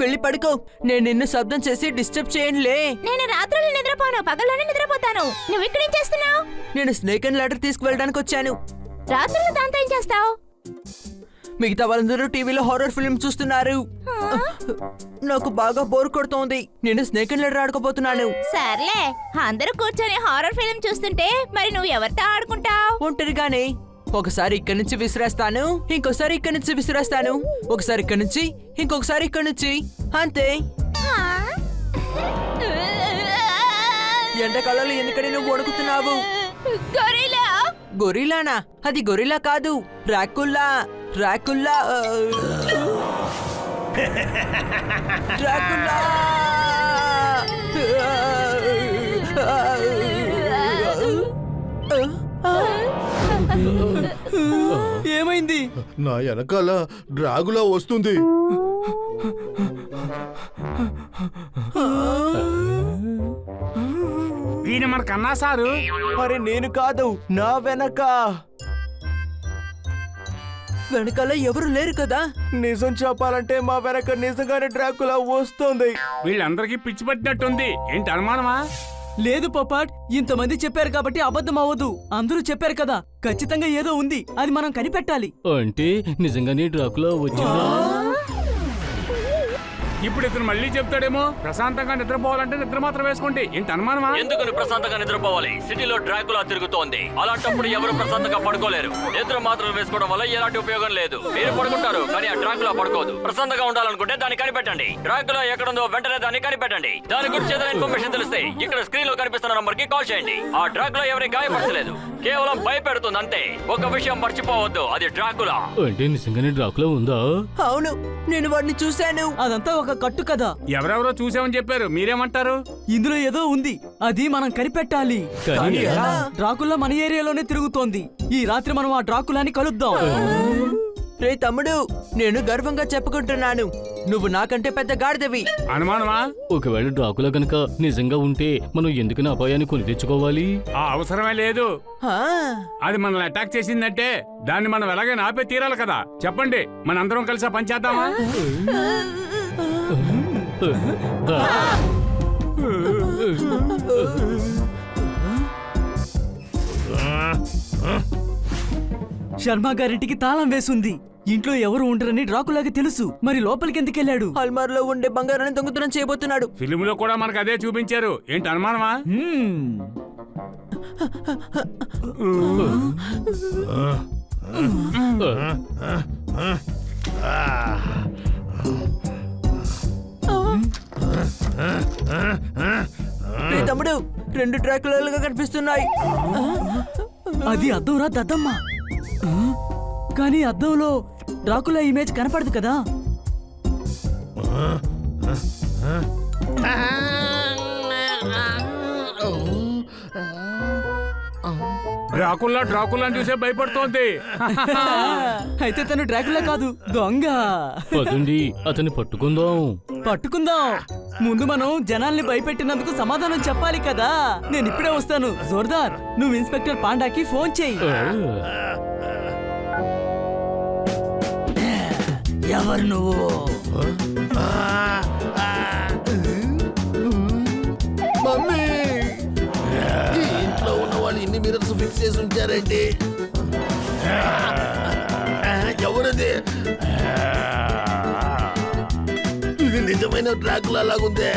వెళ్ళి పడుకో. నేను నిన్ను శబ్దం చేసి డిస్టర్బ్ చేయనులే. నేను రాత్రులు నిద్రపోను, పగల్లోనే నిద్రపోతాను. నువ్వు ఇక్కడేం చేస్తున్నావు? నేను స్నేక్ అండ్ లాడర్ తీసుకువెళ్ళడానికి వచ్చాను. రాత్రులు దాంతో ఏం చేస్తావు? మిగతా వాళ్ళందరూ టీవీలో హారర్ ఫిల్మ్ చూస్తున్నారు. నాకు బాగా బోర్ కొడుతోంది. నేను స్నేక్ అండ్ లాడర్ ఆడుకోబోతున్నాను. సర్లే, అందరూ కూర్చొని హారర్ ఫిల్మ్ చూస్తుంటే మరి నువ్వు ఎవరితో ఆడుకుంటావు? ఒంటరిగానే. ఒకసారి ఇక్కడి నుంచి విసిరేస్తాను, ఇంకోసారి ఇక్కడి నుంచి విసిరేస్తాను, ఒకసారి ఇక్కడి నుంచి, ఇంకొకసారి ఇక్కడి నుంచి, అంతే. ఎండాకాలంలో ఎందుకని నువ్వు వణుకుతున్నావు? గొరిలా. గొరిలానా? అది గొరిలా కాదు, డ్రాకుల్లా. డ్రాకుల్లా. డ్రాకుల్లా. ఏమైంది? నా వెనకాల డ్రాగులా వస్తుంది. ఈయన మన కన్నా సారు. మరి నేను కాదు, నా వెనకాల ఎవరు లేరు కదా? నిజం చెప్పాలంటే మా వెనక నిజంగానే డ్రాకులా వస్తుంది. వీళ్ళందరికీ పిచ్చి పట్టినట్టుంది. ఏంటి అనుమానమా? లేదు పొపాట్, ఇంతమంది చెప్పారు కాబట్టి అబద్ధం అవ్వదు. అందరూ చెప్పారు కదా, ఖచ్చితంగా ఏదో ఉంది, అది మనం కనిపెట్టాలి. అంటే నిజంగానే డ్రాకులా వచ్చిందా? ఇప్పుడు ఇతను మళ్ళీ చెప్తాడేమో. ప్రశాంతంగా నిద్రపోవాలంటే నిద్ర మాత్రం వేసుకోండి. ఏంటి అనుమానమా? ఎందుకని ప్రశాంతంగా నిద్రపోవాలి? సిటీలో డ్రాకులా తిరుగుతోంది. అలాంటప్పుడు ఎవరు ప్రశాంతంగా పడుకోలేరు. నిద్ర మాత్రం వేసుకోవడం వల్ల ఎలాంటి ఉపయోగం లేదు. మీరు పడుకుంటారు కానీ ఆ డ్రాకులా పడుకోదు. ప్రశాంతంగా ఉండాలనుకుంటే దాన్ని కనిపెట్టండి. డ్రాకులా ఎక్కడుందో వెంటనే దాన్ని కనిపెట్టండి. దాని గురించి ఏదైనా ఇన్ఫర్మేషన్ తెలిస్తే ఇక్కడ స్క్రీన్ లో కనిపిస్తున్న నంబర్ కి కాల్ చేయండి. ఆ డ్రాకులా ఎవరిని గాయపరచలేదు, కేవలం భయపెడుతుంది అంతే. ఒక విషయం మర్చిపోవద్దు, అది డ్రాకులా. అంటే నిజంగానే డ్రాకులా ఉందా? అవును, నేను వాడిని చూశాను. అదంతా ఒక కట్టు కదా. ఎవరెవరో చూసామని చెప్పారు, మీరేమంటారు? ఇందులో ఏదో ఉంది, అది మనం కనిపెట్టాలి. కానీ ఎలా? డ్రాకులా మన ఏరియాలోనే తిరుగుతోంది. ఈ రాత్రి మనం ఆ డ్రాకులాని కలుద్దాం. రే తమ్ముడు, నేను గర్వంగా చెప్పుకుంటున్నాను, నువ్వు నాకంటే పెద్ద గాడిదవి. అనుమానమా? ఒకవేళ డ్రాకులా కనుక నిజంగా ఉంటే మనం ఎందుకని అపాయాన్ని కొని తెచ్చుకోవాలి? ఆ అవసరమే లేదు. ఆ, అది మనల్ని అటాక్ చేసిందంటే దాన్ని మనం ఎలాగైనా ఆపే తీరాలి కదా. చెప్పండి, మనందరం కలిసి పని చేద్దామా? శర్మ గారింటికి తాళం వేసుంది. ఇంట్లో ఎవరు ఉండరని డ్రాకులాగా తెలుసు. మరి లోపలికి ఎందుకెళ్ళాడు? అల్మార్లో ఉండే బంగారాన్ని దొంగతనం చేయబోతున్నాడు. ఫిలిం లో కూడా మనకు అదే చూపించారు. ఏంటి అనుమానమా? రే తమ్ముడు, 2 డ్రాకులాలుగా కనిపిస్తున్నాయి. అది అద్దంరా దద్దమ్మ. కానీ అద్దంలో డ్రాకులా ఇమేజ్ కనపడదు కదా. డ్రాకుల్లా డ్రాకుల్లా చూసే భయపడుతోంది. అయితే తను డ్రాకులా కాదు, దొంగ. పదండి, అతన్ని పట్టుకుందాం. పట్టుకుందాం. ముందు మనం జనాల్ని భయపెట్టినందుకు సమాధానం చెప్పాలి కదా. నేను ఇప్పుడే వస్తాను. జోర్దార్, నువ్వు ఇన్స్పెక్టర్ పాండాకి ఫోన్ చెయ్యి. ఎవరు నువ్వు? మమ్మీ, ఈ ఇంట్లో ఉన్న వాళ్ళు ఇన్ని మిరర్స్ ఫిక్స్ చేసి ఉంచారండి. ఎవరది? ఇది నిజమైన డ్రాకులా లాగుందే.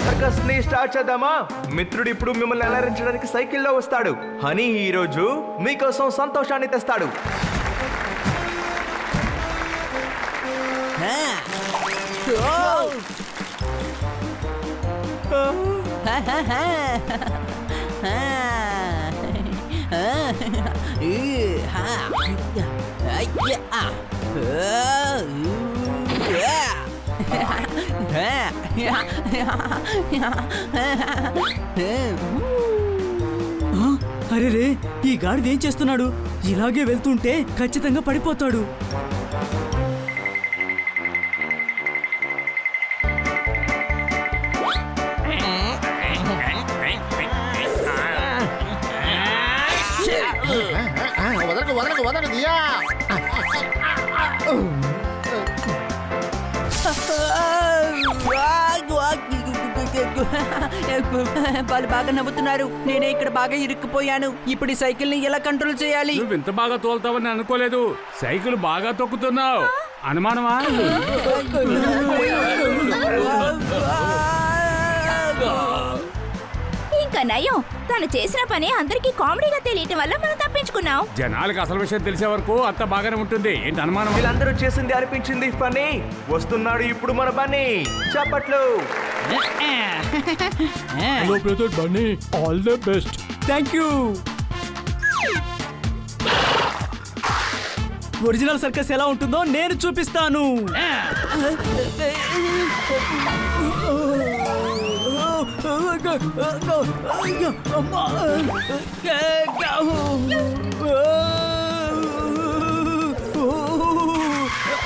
సర్కస్ ని స్టార్ట్ చేద్దామా? మిత్రుడు ఇప్పుడు మిమ్మల్ని అలరించడానికి సైకిల్లో వస్తాడు. హనీ ఈ రోజు మీకోసం సంతోషాన్ని తెస్తాడు. అరే రే, ఈ గాడిద ఏం చేస్తున్నాడు? ఇలాగే వెళ్తుంటే ఖచ్చితంగా పడిపోతాడు. వదలదు యా. వాళ్ళు బాగా నవ్వుతున్నారు. నేనే ఇక్కడ బాగా ఇరుక్కుపోయాను. ఇప్పుడు ఈ సైకిల్ ని ఎలా కంట్రోల్ చేయాలి? నువ్వు ఇంత బాగా తోలుతావని అనుకోలేదు. సైకిల్ బాగా తొక్కుతున్నావు. అనుమానమా? ఇంకా నయం, తను చేసిన పని అందరికీ కామెడీగా తెలియటం వల్ల మనం తప్పించుకున్నాం. జనాలకు అసలు విషయం తెలిసే వరకు అంత బాగానే ఉంటుంది. ఏంటి అనుమానం? వీళ్ళందరూ చేసింది అనిపించింది పని. వస్తున్నాడు ఇప్పుడు మన పని. చప్పట్లు. Hello brother Bunny, all the best. Thank you. Original circus ఎలా ఉంటుందో నేను చూపిస్తాను.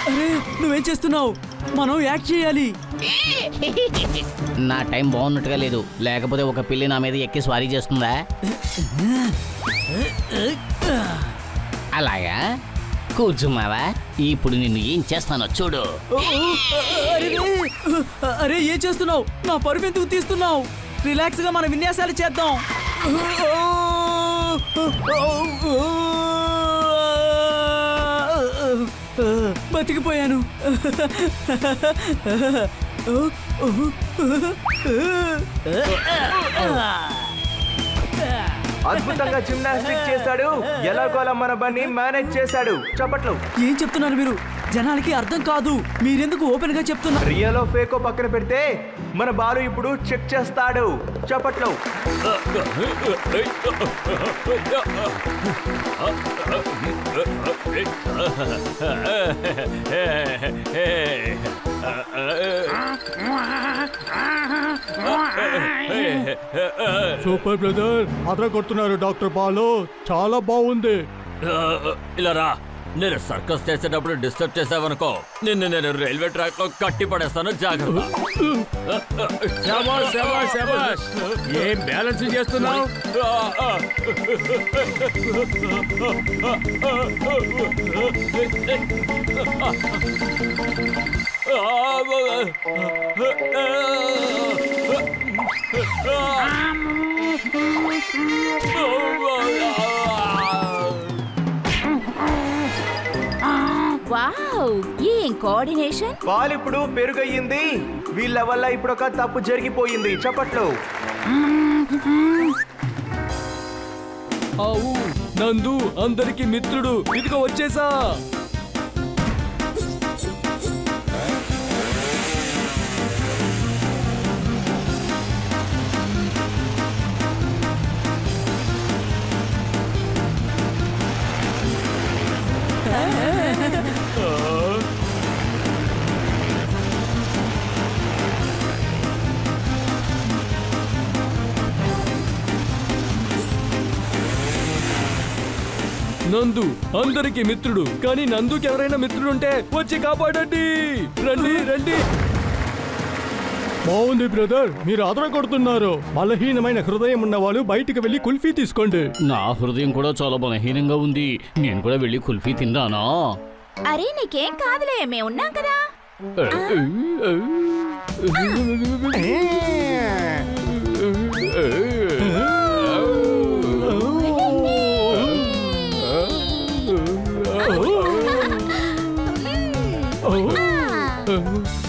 అరే నువ్వేం చేస్తున్నావు? మనం యాక్ట్ చేయాలి. నా టైం బాగున్నట్టుగా లేదు, లేకపోతే ఒక పిల్లి నా మీద ఎక్కి స్వారీ చేస్తుందా? అలాగా కూర్చున్నావా? ఇప్పుడు నిన్ను ఏం చేస్తానో చూడు. అరే ఏం చేస్తున్నావు? నా పరుపు ఎందుకు తీస్తున్నావు? రిలాక్స్ గా మన విన్యాసాలు చేద్దాం. బతికిపోయాను. అద్భుతంగా జిమ్నాస్టిక్ చేశాడు. ఎలాగోలా మన బన్నీ మేనేజ్ చేశాడు. చప్పట్లు. ఏం చెప్తున్నారు మీరు? జనాలకి అర్థం కాదు. మీరెందుకు ఓపెన్ గా చెప్తున్నారు? రియలో ఫేకో పక్కన పెడితే మన బాలు ఇప్పుడు చెక్ చేస్తాడు. చప్పట్లు. సూపర్ బ్రదర్, అదర కొడుతున్నారు డాక్టర్ బాలు. చాలా బాగుంది. ఇలా రా. నేను సర్కస్ చేసేటప్పుడు డిస్టర్బ్ చేసావనుకో, నేను రైల్వే ట్రాక్ లో కట్టి పడేస్తాను. జాగ్రత్త. శబాష్, శబాష్, శబాష్. ఏం బ్యాలెన్స్ చేస్తున్నావు? వావ్, ఏం కోఆర్డినేషన్. బాల్ ఇప్పుడు పెరుగయ్యింది. వీళ్ళ వల్ల ఇప్పుడు ఒక తప్పు జరిగిపోయింది. చప్పట్లు. ఆవు నందు అందరికి మిత్రుడు. ఇదిగో వచ్చేసా. నందు అందరికి మిత్రుడు, కానీ నందుకి ఎవరైనా మిత్రుడుంటే వచ్చి కాపాడండి. రండి రండి. బాగుంది బ్రదర్, మీరు ఆదర కొడుతున్నారు. బలహీనమైన హృదయం ఉన్న వాళ్ళు బయటికి వెళ్ళి కుల్ఫీ తీసుకోండి. నా హృదయం కూడా చాలా బలహీనంగా ఉంది. నేను కూడా వెళ్ళి కుల్ఫీ తిన్నానా? అరే నీకేం కాదులే, మేము ఉన్నాం కదా.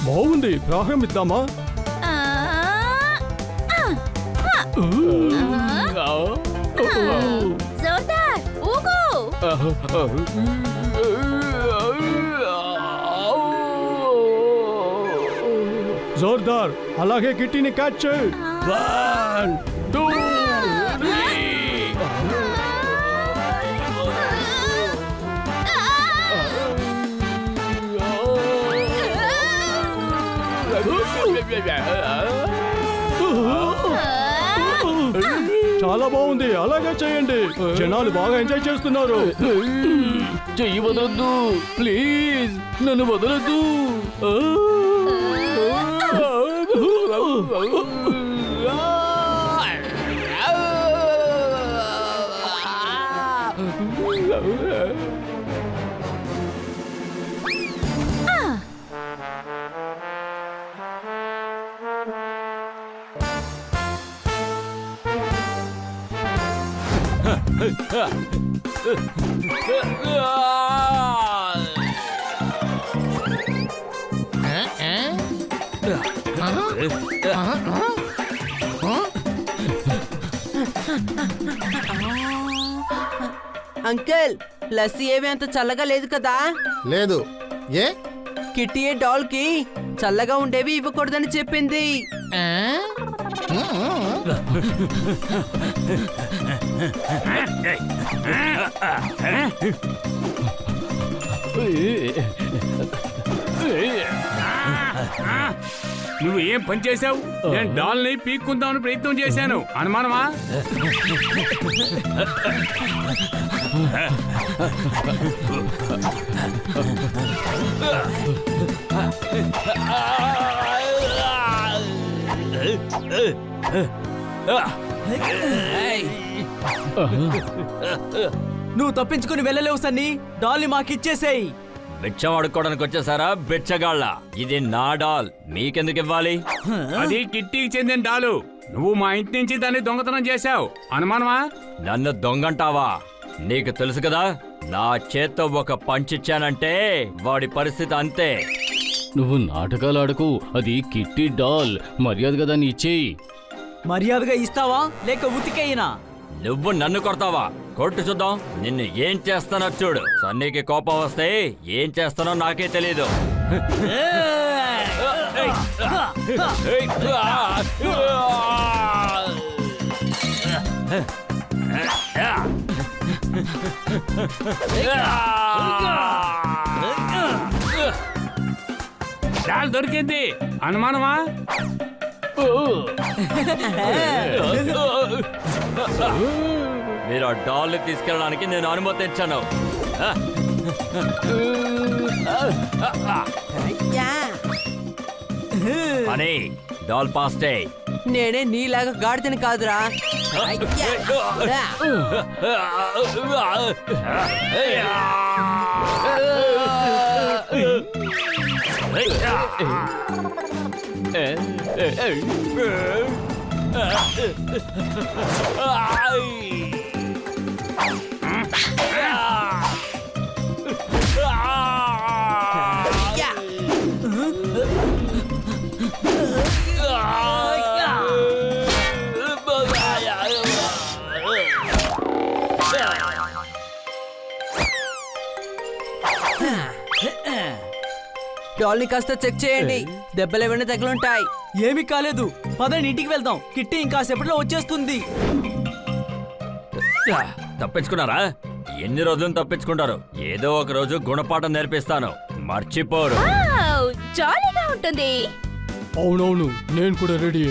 బాగుంది, ప్రారంభిద్దామా? జోర్దార్ ఊగు. జోర్దార్, అలాగే గిట్టిని క్యాచ్ చేయి. 1 2 చాలా బాగుంది, అలాగే చేయండి. జనాలు బాగా ఎంజాయ్ చేస్తున్నారు. చెయ్యి వదలొద్దు ప్లీజ్, నన్ను వదలొద్దు. అంకుల్ లస్సీ ఏమీ అంత చల్లగా లేదు కదా. లేదు. ఏ? కిట్టి డాల్ కి చల్లగా ఉండేవి ఇవ్వకూడదని చెప్పింది. నువ్వు ఏం పని చేసావు? నేను డాల్ని పీక్కుందామని ప్రయత్నం చేశాను. అనుమానమా? నువ్వు తప్పించుకుని వెళ్ళలేవు సన్నీ. డాల్ని మాకిచ్చేసేయ్. బిచ్చం అడుక్కోవడానికి వచ్చేసారా బిచ్చగాళ్ళ? ఇది నా డాల్, మీకెందుకు ఇవ్వాలి? అది కిట్టీకి చెందిన డాలు. నువ్వు మా ఇంటి నుంచి దాన్ని దొంగతనం చేశావు. అనుమానమా? నన్ను దొంగంటావా? నీకు తెలుసు కదా, నా చేత్తో ఒక పంచిచ్చానంటే వాడి పరిస్థితి అంతే. నువ్వు నాటకాలు ఆడకు, అది కిట్టి డాల్. మర్యాదగా దాన్ని ఇచ్చేయి. మర్యాదగా ఇస్తావా లేక ఉతికేయినా? నువ్వు నన్ను కొడతావా? కొట్టు చూద్దాం నిన్ను ఏం చేస్తానో చూడు. సన్నీకి కోపం వస్తే ఏం చేస్తానో నాకే తెలీదు. డాల్ దొరికింది. అనుమానమా? మీరు ఆ డాల్ తీసుకెళ్ళడానికి నేను అనుమతించాను. అని డాల్ పాస్టే. నేనే నీలాగా గాడిదని కాదురా. డాల్ని కాస్త చెక్ చేయండి. దెబ్బలు ఏమైనా తగులుంటాయి. ఏమీ కాలేదు. పదండి ఇంటికి వెళ్దాం. కిట్టి ఇంకాసేపట్లో వచ్చేస్తుంది. తప్పించుకున్నారా? ఎన్ని రోజులు తప్పించుకుంటారు? ఏదో ఒక రోజు గుణపాఠం నేర్పిస్తాను, మర్చిపోరు. వావ్, జాలీగా ఉంటుంది. అవునవును, నేను కూడా రెడీ.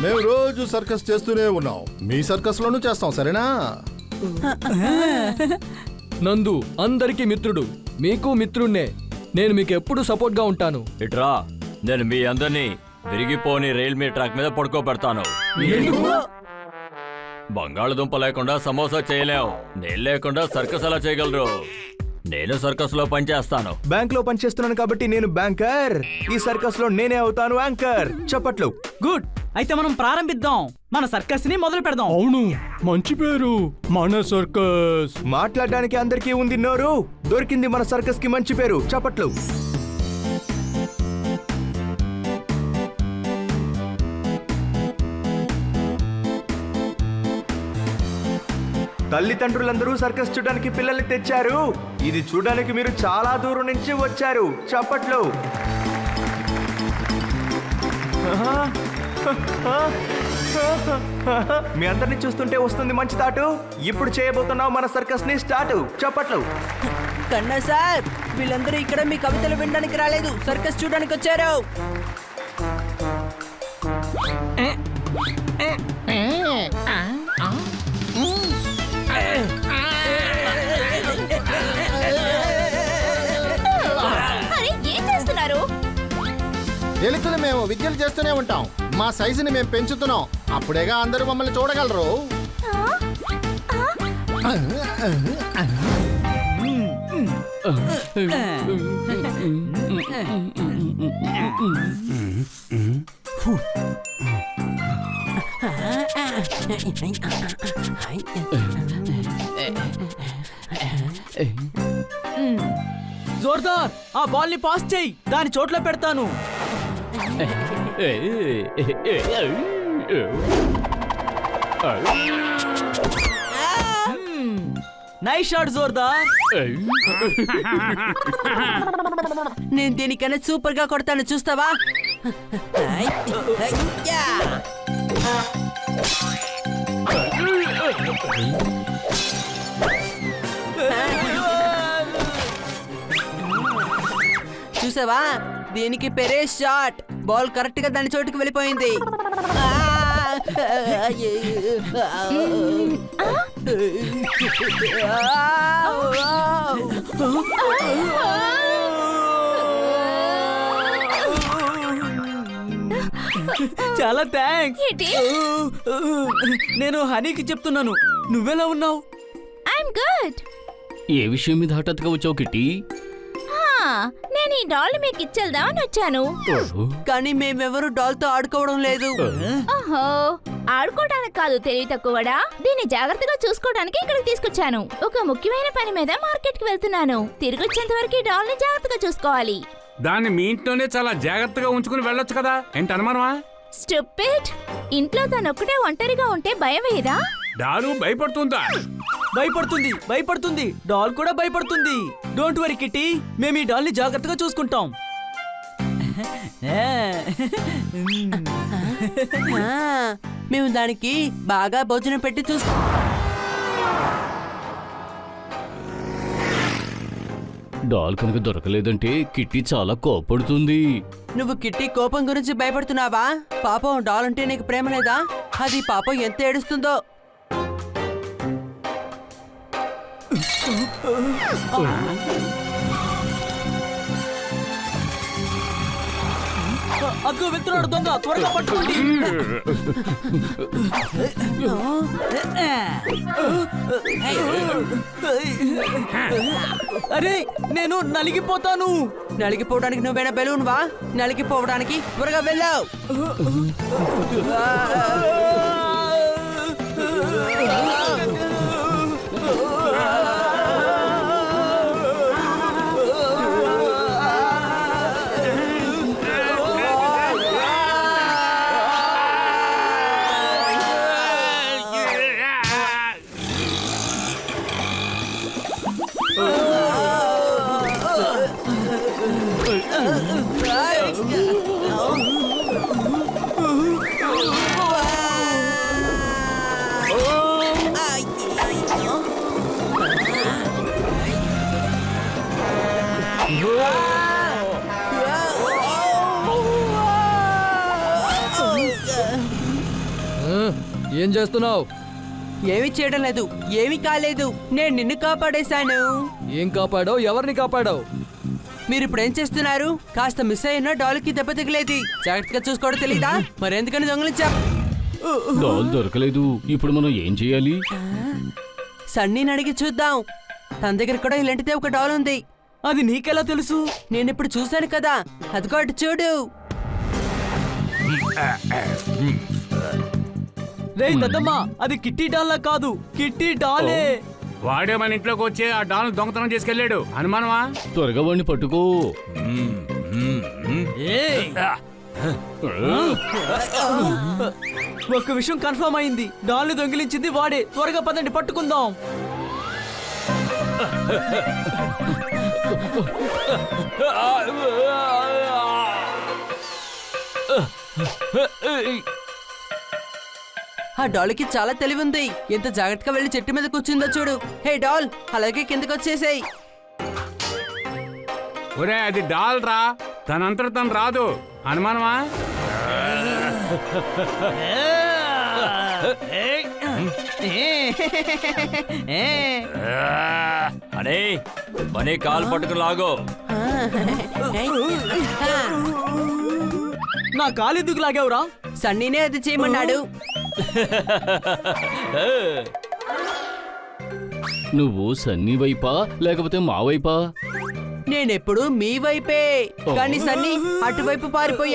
మేము రోజు సర్కస్ చేస్తూనే ఉన్నాం. మీ సర్కస్ లోనూ చేస్తాం, సరేనా? నందు అందరికీ మిత్రుడు, మీకు మిత్రుణ్ణే. నేను మీకు ఎప్పుడు సపోర్ట్ గా ఉంటాను. ఇట్రా, నేను మీ అందరినీ విరిగిపోని రైల్వే ట్రాక్ మీద పడుకోబెడతాను. బంగాళదుంప లేకుండా సమోసా చేయలేవు. నేను లేకుండా సర్కస్ ఎలా చేయగలరు? నేను సర్కస్ లో పనిచేస్తాను. బ్యాంక్ లో పనిచేస్తున్నాను కాబట్టి నేను బ్యాంకర్. ఈ సర్కస్ లో నేనే అవుతాను యాంకర్. చప్పట్లు. గుడ్. అయితే మనం ప్రారంభిద్దాం. మన సర్కస్ ని మొదలు పెడదాం. అవును, మంచి పేరు, మన సర్కస్. మాట్లాడడానికి అందరికీ ఉంది నోరు. దొరికింది మన సర్కస్ కి మంచి పేరు. చప్పట్లు. తల్లిదండ్రులందరూ సర్కస్ చూడడానికి పిల్లల్ని తెచ్చారు. ఇది చూడడానికి మీరు చాలా దూరం నుంచి వచ్చారు. చప్పట్లు. మీ అందరిని చూస్తుంటే వస్తుంది మంచి తాటు. ఇప్పుడు చేయబోతున్నాం మన సర్కస్ ని స్టార్ట్. చప్పట్లు. కన్నా సార్, వీళ్ళందరూ ఇక్కడ మీ కవితలు వినడానికి రాలేదు, సర్కస్ చూడడానికి వచ్చారు. అరే, ఏం చేస్తున్నారు? ఎలుకలు మేము విద్యలు చేస్తూనే ఉంటాం. మా సైజుని మేము పెంచుతున్నాం. అప్పుడేగా అందరూ మమ్మల్ని చూడగలరు. జోర్దార్ ఆ బాల్ ని పాస్ చేయి, దాని చోట్ల పెడతాను. నైస్ షాట్ జోర్దార్. నేను దీనికన్నా సూపర్ గా కొడతాను, చూస్తావా? చూసావా, దీనికి పెరే షాట్. బాల్ కరెక్ట్ గా దాని చోటుకి వెళ్ళిపోయింది. చాలా థ్యాంక్స్. ఏంటి? నేను హనీకి చెప్తున్నాను. నువ్వెలా ఉన్నావు? I'm good. ఏ విషయం మీద హఠాత్తుగా వచ్చావు కిట్టి? నేను ఈ డాల్ మీకు ఇచ్చేద్దామని వచ్చాను. కానీ మేమెవరు డాల్ తో ఆడుకోవడం లేదు. ఓహో, ఆడుకోవడానికి కాదు తెలివి తక్కువడా, దీన్ని జాగ్రత్తగా చూసుకోవడానికి ఇక్కడికి తీసుకొచ్చాను. ఒక ముఖ్యమైన పని మీద మార్కెట్ కి వెళ్తున్నాను. తిరిగి వచ్చేంత వరకు ఈ డాల్ ని జాగ్రత్తగా చూసుకోవాలి. దాన్ని మీ ఇంట్లోనే చాలా జాగ్రత్తగా ఉంచుకుని వెళ్ళొచ్చు కదా, ఏంటి అనుమానమా? స్టూపిడ్, ఇంట్లో తనొక్కటే ఒంటరిగా ఉంటే భయం వేయదా? డాలు భయపడుతుందా? భయపడుతుంది, భయపడుతుంది. డాల్ కూడా భయపడుతుంది. డోంట్ వరీ కిట్టి, మేము ఈ డాల్ ని జాగ్రత్తగా చూసుకుంటాం. మేము దానికి బాగా భోజనం పెట్టి చూస్తాం. డాల్ కనుక దొరకలేదంటే కిట్టి చాలా కోపడుతుంది. నువ్వు కిట్టి కోపం గురించి భయపడుతున్నావా? పాపం, డాల్ అంటే నీకు ప్రేమ లేదా? అది పాపం ఎంత ఏడుస్తుందో. అగ్గో వెళ్తున్నాడు దొంగ, త్వరగా పట్టుకోండి. అరే, నేను నలిగిపోతాను. నలిగిపోవడానికి నువ్వేనా బెలూన్ వా? నలిగిపోవడానికి త్వరగా వెళ్ళావు. ఏం చేస్తున్నావు? ఏమీ చేయడం లేదు, ఏమీ కాలేదు. నేను నిన్ను కాపాడేశాను. ఏం కాపాడావు? ఎవరిని కాపాడావు? మీరు ఇప్పుడు ఏం చేస్తున్నారు? కాస్త మిస్ అయినా డాల్కి దెబ్బ తగిలేది. జాగ్రత్తగా చూసుకోవడం తెలీదా? మరెందుకని దొంగలించా? డాల్ దొరకలేదు. ఇప్పుడు మనం ఏం చేయాలి? సన్నీని అడిగి చూద్దాం. తన దగ్గర కూడా ఇలాంటిదే ఒక డాల్ ఉంది. అది నీకెలా తెలుసు? నేను ఇప్పుడు చూశాను కదా, అదిగో అటు చూడు. రే దద్దమ్మా, అది కిట్టి డాల్లా కాదు, కిట్టి డాలే. వాడే మన ఇంట్లోకి వచ్చి ఆ డాల్ దొంగతనం చేసుకెళ్ళాడు, అనుమానమా? త్వరగా వాడిని పట్టుకో. ఒక్క విషయం కన్ఫర్మ్ అయింది, డాల్ ని దొంగిలించింది వాడే. త్వరగా పదండి, పట్టుకుందాం. ఆ డాల్కి చాలా తెలివి ఉంది. ఎంత జాగ్రత్తగా వెళ్ళి చెట్టు మీద కూర్చుందో చూడు. హే డాల్, అలాగే కిందకి వచ్చేసేయ్. ఒరే, అది డాల్ రా, తనంతట తను రాదు, అనుమానమా? అరే పని కాలు పట్టుకు లాగో. నా కాలెందుకు లాగావురా? సన్నీనే అది చేయమన్నాడు. నువ్వు సన్నీ వైపా లేకపోతే మా వైపా? నేనెప్పుడు మీ వైపే, కానీ సన్నీ అటువైపు పారిపోయా.